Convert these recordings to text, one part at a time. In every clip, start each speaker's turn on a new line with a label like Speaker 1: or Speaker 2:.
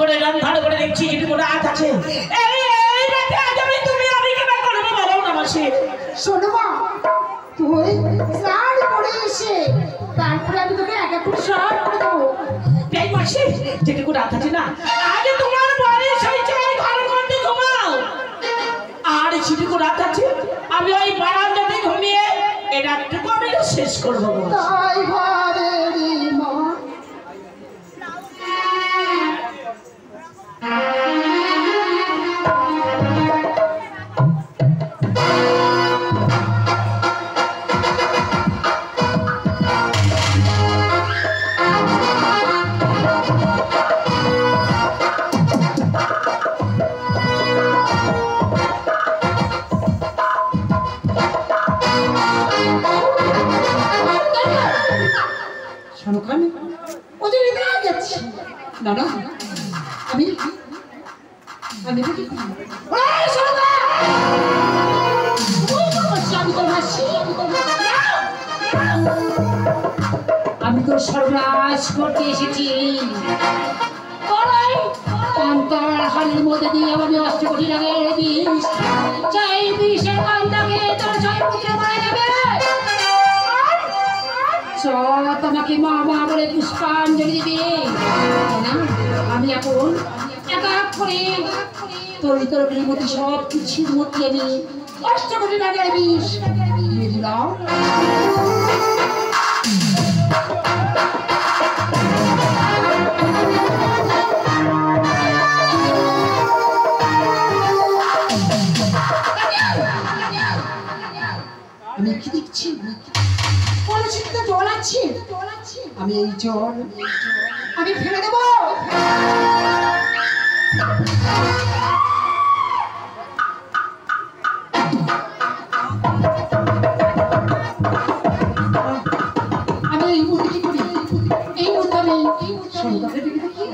Speaker 1: করে রান্না করে দেখছি যেটি কোনো আজ আছে এই রাতে আজ আমি তুমি আমি কি না করবো বলো না মাসি।
Speaker 2: শোনো মা, তুই স্নান করে এসে তারপরে আমি তোকে এক এক করে সব করে দেবো।
Speaker 1: এই মাসি যেটুকু রাত আছে না আগে তোমার বয়স হয়েছে ঘরের মধ্যে ঘুমাও, আর যেটুকু রাত আছে আমি ওই বারান্দাতে ঘুমিয়ে এই রাতটুকু আমি শেষ করবো।
Speaker 2: তাই ঘরেরই মা না না আমি আমি তো সর্বনাশ করতে এসেছি। অন্তর হালের মধ্যে দিয়ে আমি 8 কোটি টাকা এনে দিস, চাই বিষের কান্দাকে তোর 6 পুত্র মারা যাবে। তোমাকে মা মা বলে পুষ্পাঞ্জলি দিবি না। আমি এখন এক এক করে তোর তরফের মধ্যে সব কিছুর মধ্যে আমি 8 কোটি টাকা বিষ দিয়ে দিলাম। আমি কি দেখছি কলসিতে জল আছে, আমি এই জল আমি ফেলে দেবো। আমি এই মুহূর্তে কি করি, এই মুহূর্তে আমি সন্ধ্যাকে দেখি দেখি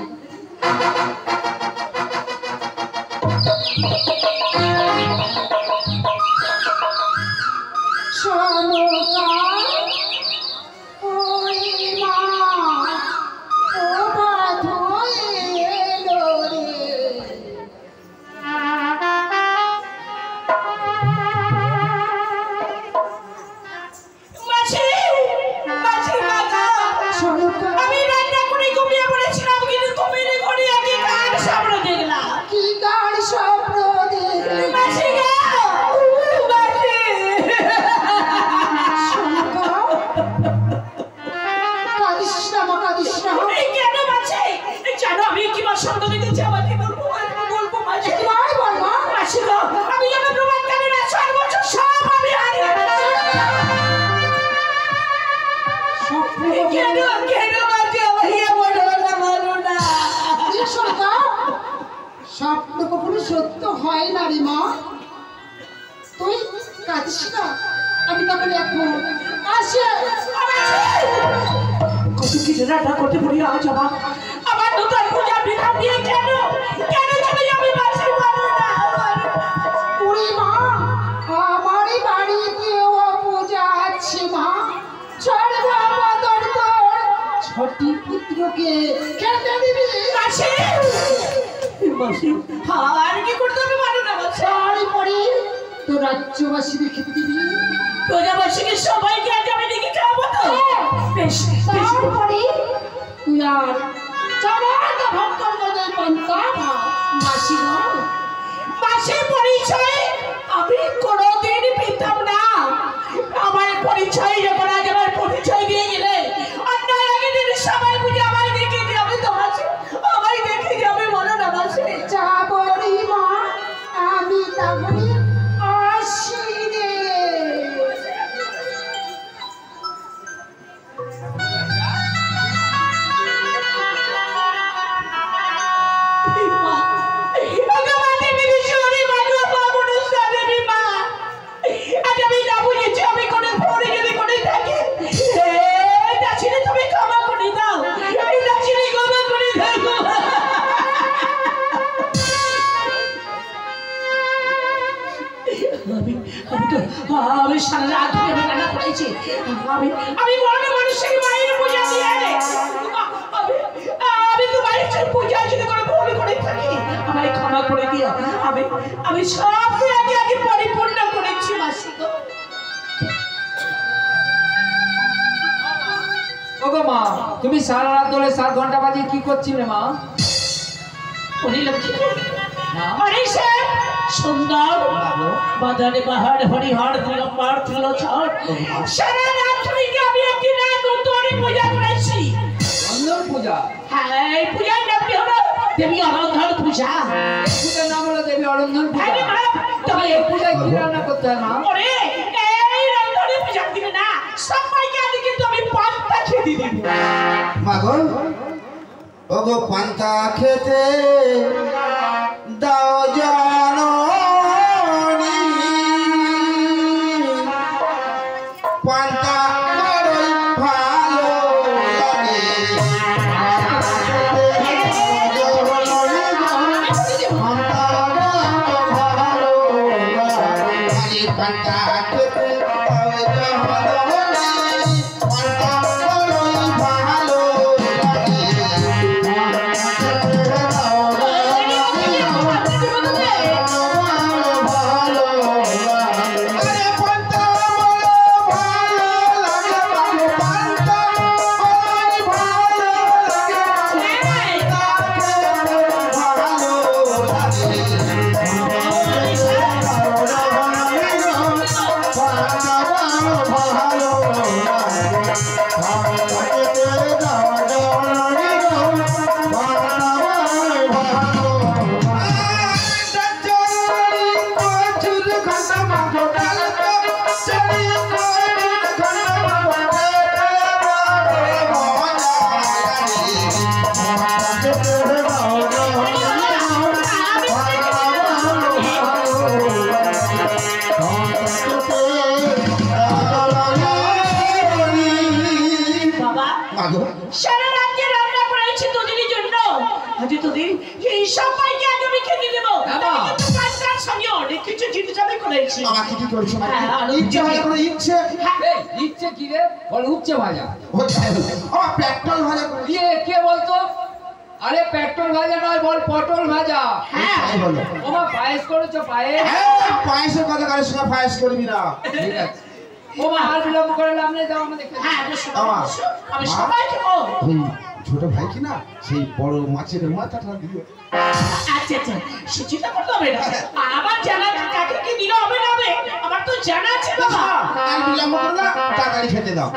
Speaker 2: স্বপ্ন কখনো সত্য হয় না রে মা। তুই কাঁদিস না, আমি তখন এখন আসি।
Speaker 1: কত কিছু রান্না করতে পারি আজ আমার নতুন পূজা বিধান দিয়ে কেন কেন চলে যাবে মাসি বলো না।
Speaker 2: ওরে মা, আমার বাড়িতেও পূজা আছে মা। ছটি পুত্রকে খেতে দিবি মাসি।
Speaker 1: মাসি আর কি করতে হবে বলো না মাসি।
Speaker 2: শাড়ি পরে তো রাজ্যবাসীদের খেতে দিবি,
Speaker 1: প্রজাবাসীকে সবাইকে আজ আমি দেখে খাওয়াবো তো। বেশ
Speaker 2: তারপরে তুই আর চামাটা ভক্তর মধ্যে পন্থা মাসি
Speaker 1: মাসি পরিচয় আমি কোনোদিন পেতাম না। আমার পরিচয় যখন আজ আমার পরিচয় দিয়ে গেলে অন্যায় আগে দিন সবাই বুঝে আমায় দেখে যাবে তো মাসি, আমায় দেখে যাবে বলো না মাসি।
Speaker 2: যাবো রে মা, আমি তাহলে আসি রে।
Speaker 1: আমি সারা রাত ধরে রান্না করেছি। আমি মনে মানুষের মায়ের পূজা দিয়ে আমি তো মায়ের পূজা যদি করে ভুল আমি সব আগে আগে পরিপূর্ণ করেছি মাসি গো।
Speaker 3: ওগো মা, তুমি সারা রাত ধরে 7 ঘন্টা বাজে কি করছিলে মা?
Speaker 1: ওরে লক্ষ্মী
Speaker 3: না
Speaker 1: আরে সে সুন্দর বাদানে বাহার হরিহর দিগম্বর ত্রিলোচন সারা রাত ধরে আমি একটি না নতুন পূজা করেছি।
Speaker 3: অন্ধর পূজা?
Speaker 1: হ্যাঁ, এই পূজার নামটি হলো দেবী অরন্ধন পূজা।
Speaker 3: পূজার নাম হলো দেবী অরন্ধন পূজা।
Speaker 1: হ্যাঁ রে মা,
Speaker 3: তবে এই পূজায় কি রান্না করতে হয় মা?
Speaker 1: ওরে এই রন্ধনের পূজা দিবে না, সবাইকে আগে কিন্তু আমি পান্তা খেতে দিব।
Speaker 4: মা গো, ওগো পান্তা খেতে দাও জননী, পান্তা বড়ই ভালো লাগে। পান্তা ভালো লাগে, পান্তা খেতে দাও জননী, পান্তা বড়ই ভালো লাগে।
Speaker 1: সারা রাজ্যে রান্না করেছি তোদের জন্য, আজ তোদের এই সবাইকে আগে আমি খেতে দেব। পাঁচটার সঙ্গে অনেক কিছু জিনিস আমি করেছি।
Speaker 4: আমাকে কি করেছো? ইচ্ছে হয় কোনো ইচ্ছে?
Speaker 3: এই ইচ্ছে কি রে? বল উচ্ছে ভাজা।
Speaker 4: আমার পেট্রোল ভাজা করে
Speaker 3: দিয়ে কে বলতো? আরে পেট্রোল ভাজা নয়, বল পটল ভাজা।
Speaker 1: হ্যাঁ
Speaker 4: তাই বলো।
Speaker 3: ওমা পায়েস করেছো? পায়েস?
Speaker 4: হ্যাঁ, পায়েসের কথা কারোর সঙ্গে পায়েস করবি না।
Speaker 3: ঠিক আছে। ওমা আর বিলম্ব করে লাভ নেই, দাও আমাদের খেতে।
Speaker 1: হ্যাঁ
Speaker 4: আমার
Speaker 1: আমি সবাইকে ও
Speaker 4: ওই ছোট ভাই কি না, সেই বড় মাছের মাথাটা দিও।
Speaker 1: আচ্ছা আচ্ছা, সে চিন্তা করতে হবে না। আমার জানা কাকে কি দিলে হবে না হবে, আমার তো জানা আছে বাবা।
Speaker 4: আর বিলম্ব করো না, তাড়াতাড়ি খেতে দাও।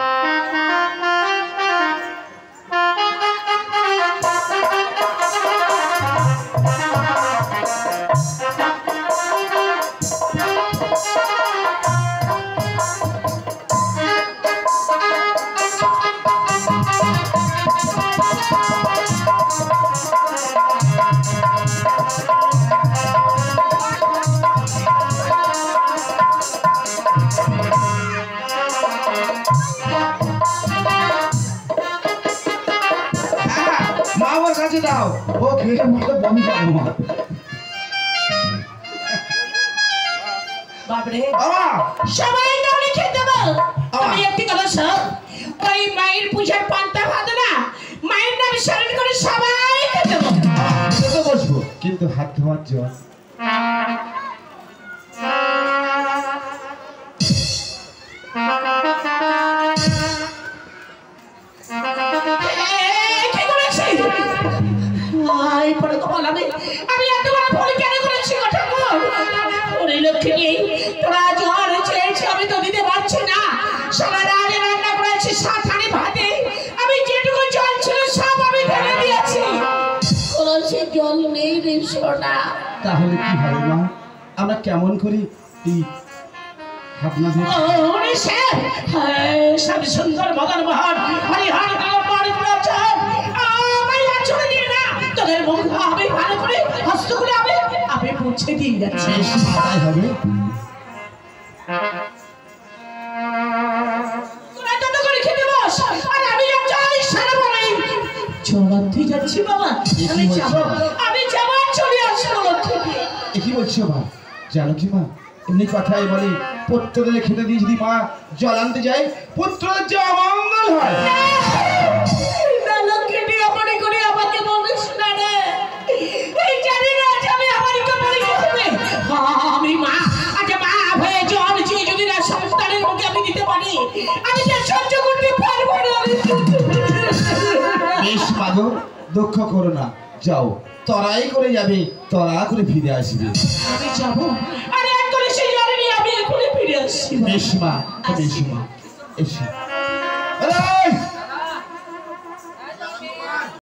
Speaker 4: মা আমার কাছে দাও, ও খেয়ে মুখে বমি করবো।
Speaker 1: বাবরে
Speaker 4: বাবা,
Speaker 1: সবাই তাহলে খেতে দাও। আমি একটি কথা শোন, ওই মায়ের পূজার পান্তা ভাত না, মায়ের নামে স্মরণ করে সবাই খেতে দেবো।
Speaker 4: খেতে বসবো, কিন্তু হাত ধোয়ার জল।
Speaker 1: কি করেছি? আই পড়ে তো বলা নেই, আমি এত বড় ভুল কেন করেছি কথা বল। ওরে লক্ষ্মী, তোরা ঝড় চেয়েছি আমি তো দিতে পারছি না। সারা রাত রান্না করেছি 7 হাঁড়ি ভাতে, আমি যেটুকু জল ছিল সব আমি ঢেলে দিয়েছি। কলসে জল নেই রে সোনা।
Speaker 4: তাহলে কি হবে মা? আমরা কেমন করি এই আপনাদের
Speaker 1: ওরে সে সব সুন্দর মদন মোহন হরিহর দিগম্বর ত্রিলোচন আমায় লাঞ্ছনা দিয়ে না, তোদের মুখ আমি ভালো করে হস্ত করে আমি মুছে দিয়ে যাচ্ছি।
Speaker 4: তাই হবে?
Speaker 1: তোরা তত করে খেতে বস, আর আমি যাই সারা বলে চলতে যাচ্ছি বাবা। আমি যাবো আর চলে আসবো লক্ষ্মী।
Speaker 4: এ কি বলছো মা? জানো কি মা, এমনি কথাই বলি, পুত্রদের খেতে দিয়ে যদি মা জল আনতে যায়, পুত্রদের যে অমঙ্গল হয়।
Speaker 1: না লক্ষ্মী, আমার করে আমাকে বলিস না রে। এই জানি না যে আমি আমার কপালে কি হবে।
Speaker 4: গো দুঃখ করো না, যাও তরাই করে যাবে, তরা করে ফিরে আসবে।
Speaker 1: আমি যাবো, আরে এক করে সেই জানি আমি এখনই ফিরে আসছি।
Speaker 4: বেশ মা, বেশ মা, এসো।